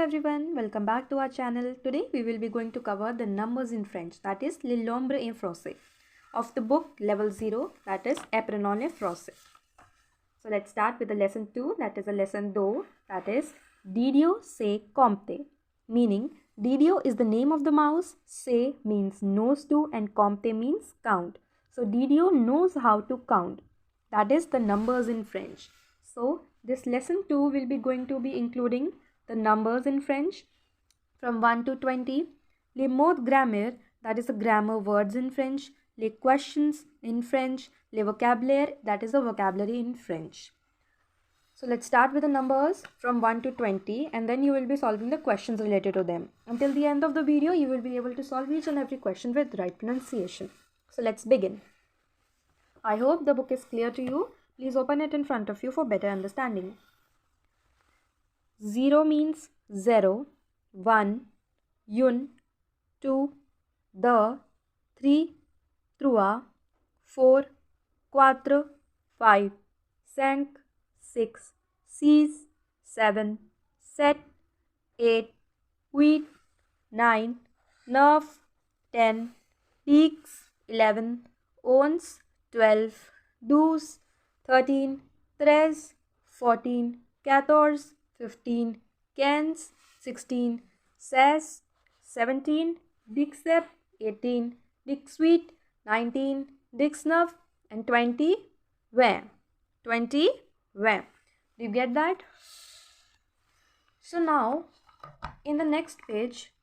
everyone, welcome back to our channel. Today we will be going to cover the numbers in French, that is le nombre en français, of the book level 0, that is Apprenons français. So let's start with the lesson 2, that is a lesson 2, that is Didou Sait compter, meaning Didou is the name of the mouse, Sait means knows to, and compter means count. So Didou knows how to count, that is the numbers in French. So this lesson 2 will be going to be including the numbers in French from 1 to 20, les mots de grammaire, that is the grammar words in French, les questions in French, les vocabulaire, that is the vocabulary in French. So let's start with the numbers from 1 to 20 and then you will be solving the questions related to them. Until the end of the video, you will be able to solve each and every question with right pronunciation. So let's begin. I hope the book is clear to you. Please open it in front of you for better understanding. 0 means 0, 1, une, 2, deux, 3, trois, 4, quatre, 5, 5, 6, 6, 7, 7, 8, 8, 9, 9, 10, 10, 11, 11, 12, 12, 13, 13, 14, 14, 15, 15, 16, 16, 17, 17, 18, 18, 19, 19, and 20, where? 20, where? Do you get that? So now, in the next page,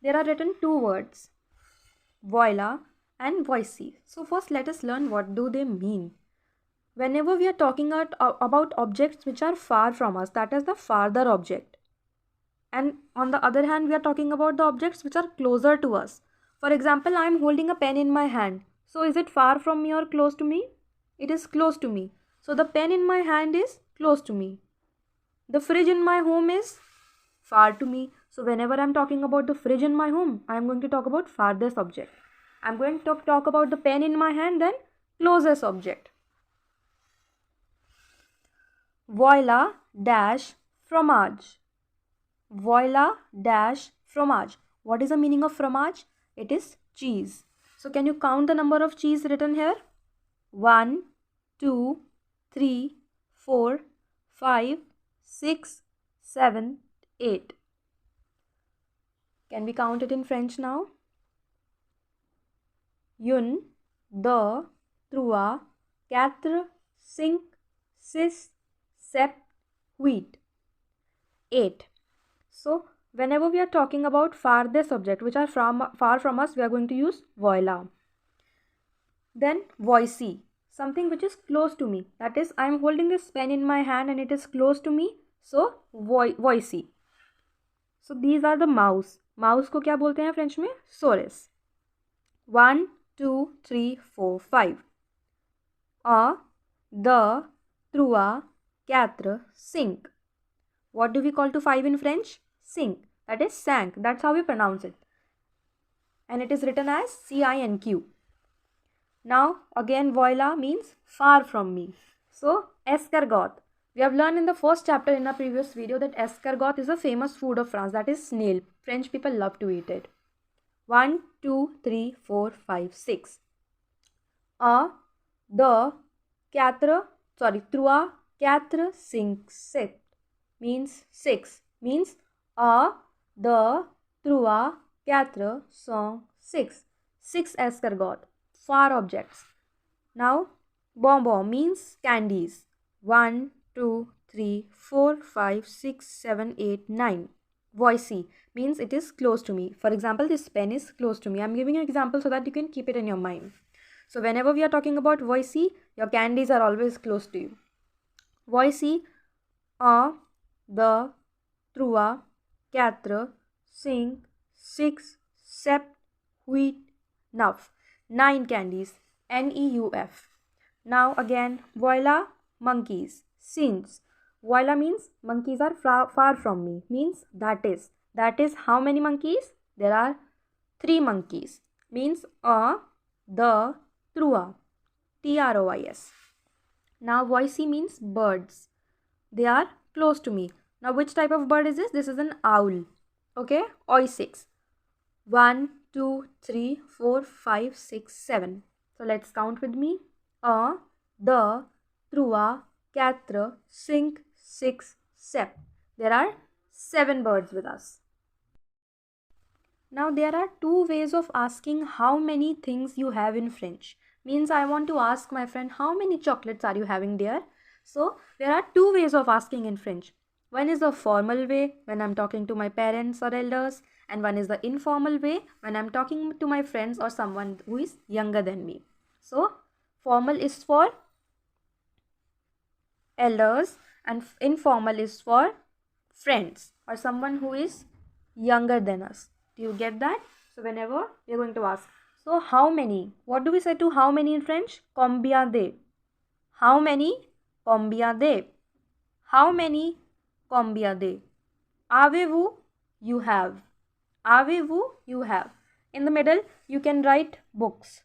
there are written two words, voilà and voici. So first let us learn what do they mean. Whenever we are talking about objects which are far from us, that is the farther object. And on the other hand, we are talking about the objects which are closer to us. For example, I am holding a pen in my hand. So is it far from me or close to me? It is close to me. So the pen in my hand is close to me. The fridge in my home is far to me. So whenever I am talking about the fridge in my home, I am going to talk about farthest object. I am going to talk about the pen in my hand, then closest object. Voilà dash fromage. Voilà dash fromage. What is the meaning of fromage? It is cheese. So can you count the number of cheese written here? 1, 2, 3, 4, 5, 6, 7, 8. Can we count it in French now? Une, deux, trois, quatre, cinq, six, 7, 8. So whenever we are talking about farthest object which are far from us, we are going to use voilà. Then voici, something which is close to me. That is, I am holding this pen in my hand and it is close to me. So voici. So these are the mouse. Mouse को क्या बोलते हैं French में? Souris. 1, 2, 3, 4, 5. Un, deux, trois, 4, 5. What do we call to 5 in French? 5. That is 5. That's how we pronounce it. And it is written as C-I-N-Q. Now, again, voilà means far from me. So, escargot. We have learned in the first chapter in our previous video that escargot is a famous food of France. That is snail. French people love to eat it. 1, 2, 3, 4, 5, 6. Un, deux, quatre, 3, 4, 5, 6 means 6. Means un, deux, trois, 4, 5, 6. 6 escargot. Far objects. Now, bonbon means candies. 1, 2, 3, 4, 5, 6, 7, 8, 9. Voici means it is close to me. For example, this pen is close to me. I am giving you an example so that you can keep it in your mind. So whenever we are talking about voici, your candies are always close to you. Voici, un, deux, trois, quatre, cinq, six, sept, 8, 9. 9 candies. N-E-U-F. Now again, voilà, monkeys. Since. Voilà means monkeys are far from me. Means that is. That is how many monkeys? There are 3 monkeys. Means un, deux, trois. T-R-O-I-S. Now voici means birds. They are close to me. Now which type of bird is this? This is an owl. Okay, oi 6. 1, 2, 3, 4, 5, 6, 7. So let's count with me. A, the, trois, quatre, cinq, six, seven. There are 7 birds with us. Now there are 2 ways of asking how many things you have in French. Means I want to ask my friend how many chocolates are you having there. So there are 2 ways of asking in French. One is the formal way when I'm talking to my parents or elders, and one is the informal way when I'm talking to my friends or someone who is younger than me. So formal is for elders and informal is for friends or someone who is younger than us. Do you get that? So whenever we are going to ask, so how many? What do we say to how many in French? Combien de? How many? Combien de? How many? Combien de? Avez-vous? You have. Avez-vous? You have. In the middle, you can write books.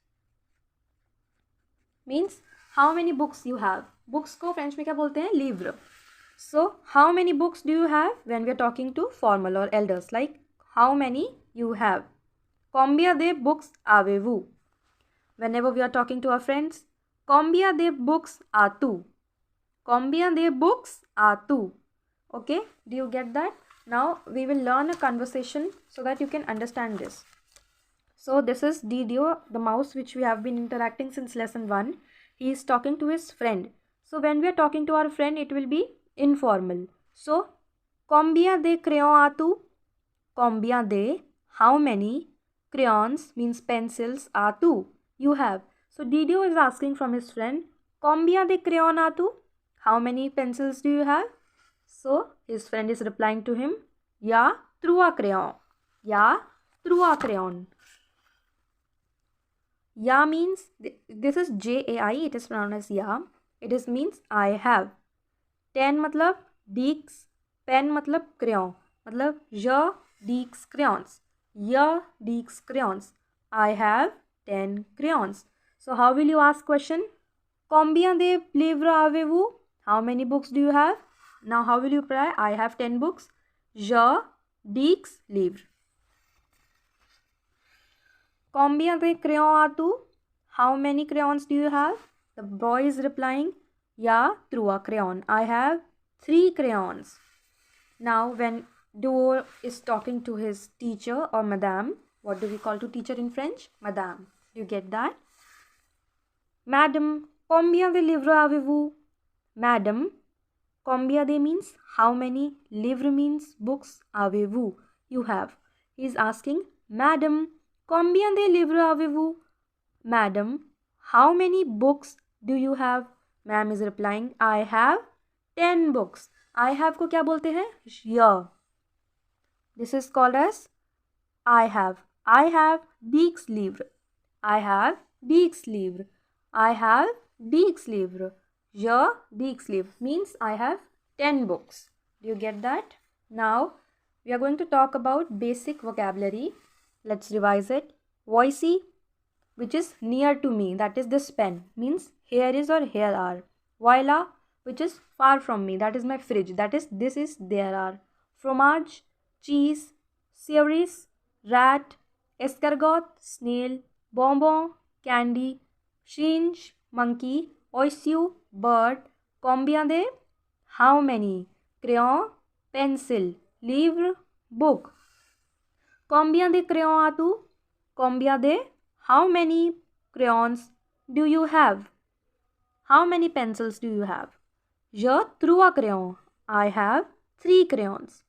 Means how many books you have. Books को French में क्या बोलते हैं? Livre. So how many books do you have when we are talking to formal or elders? Like how many you have. Combien de books avez-vous? Whenever we are talking to our friends, combien de books as-tu? Combien de books as-tu? Okay, do you get that? Now we will learn a conversation so that you can understand this. So this is Didou, the mouse, which we have been interacting since lesson 1. He is talking to his friend. So when we are talking to our friend, it will be informal. So combien de crayons as-tu? Combien de, how many, crayons means pencils, as-tu? You have. So Didou is asking from his friend, combien de crayons as-tu? How many pencils do you have? So his friend is replying to him, ya trois crayons. Ya trois crayons. Ya means, this is J-A-I, it is pronounced as ya. It is means I have. 10 matlab dix, pen matlab crayon. Matlab je dix crayons. Ya dix crayons. I have 10 crayons. So how will you ask question? Combien de livres avez-vous? How many books do you have? Now how will you reply? I have 10 books. Je dix livres. Combien de crayons as-tu? How many crayons do you have? The boy is replying, ya trois crayons. I have 3 crayons. Now when Duo is talking to his teacher or madame, what do we call to teacher in French? Madame. Do you get that? Madam, combien de livres avez-vous? Madam, combien de means how many, livres means books, avez-vous? You have. He is asking, Madam, combien de livres avez-vous? Madam, how many books do you have? Ma'am is replying, I have 10 books. I have को क्या बोलते हैं? Yeah. This is called as I have. I have 10 livres. I have 10 livres. I have 10 livres. Je 10 livres means I have 10 books. Do you get that? Now we are going to talk about basic vocabulary. Let's revise it. Voici, which is near to me, that is this pen, means here is or here are. Voila, which is far from me, that is my fridge, that is this is there are. Fromage, cheese, cerise, rat, escargot, snail, bonbon, candy, shinge, monkey, oiseau, bird, combien de, how many, crayon, pencil, livre, book. Combien de crayons as-tu? Combien de, how many crayons do you have? How many pencils do you have? Je trois crayons. I have 3 crayons.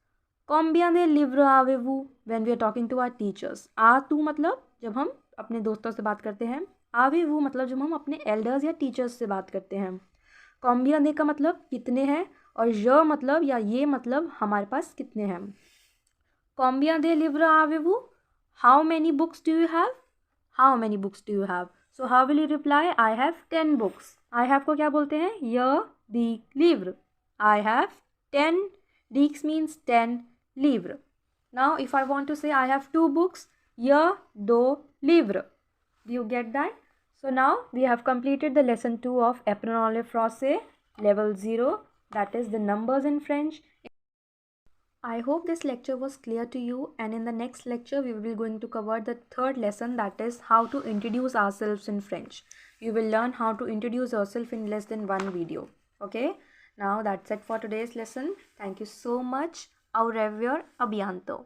Combien de livres avez-vous? When we are talking to our teachers. A-tu मतलब जब हम अपने दोस्तों से बात करते हैं. avez-vous मतलब जब हम अपने elders या teachers से बात करते हैं. Combien de का मतलब कितने हैं और je मतलब या ये मतलब हमारे पास कितने हैं. Combien de livres avez-vous? How many books do you have? How many books do you have? So how will you reply? I have 10 books. I have को क्या बोलते हैं? ये 10 livres. I have 10. 10 means 10 livres. Now if I want to say I have 2 books, ये 2 livres. Do you get that? So now we have completed the lesson 2 of Apprenons le français level 0, that is the numbers in French. I hope this lecture was clear to you, and in the next lecture we will be going to cover the third lesson, that is how to introduce ourselves in French. You will learn how to introduce yourself in less than one video. Okay, now that's it for today's lesson. Thank you so much. Au revoir, à bientôt.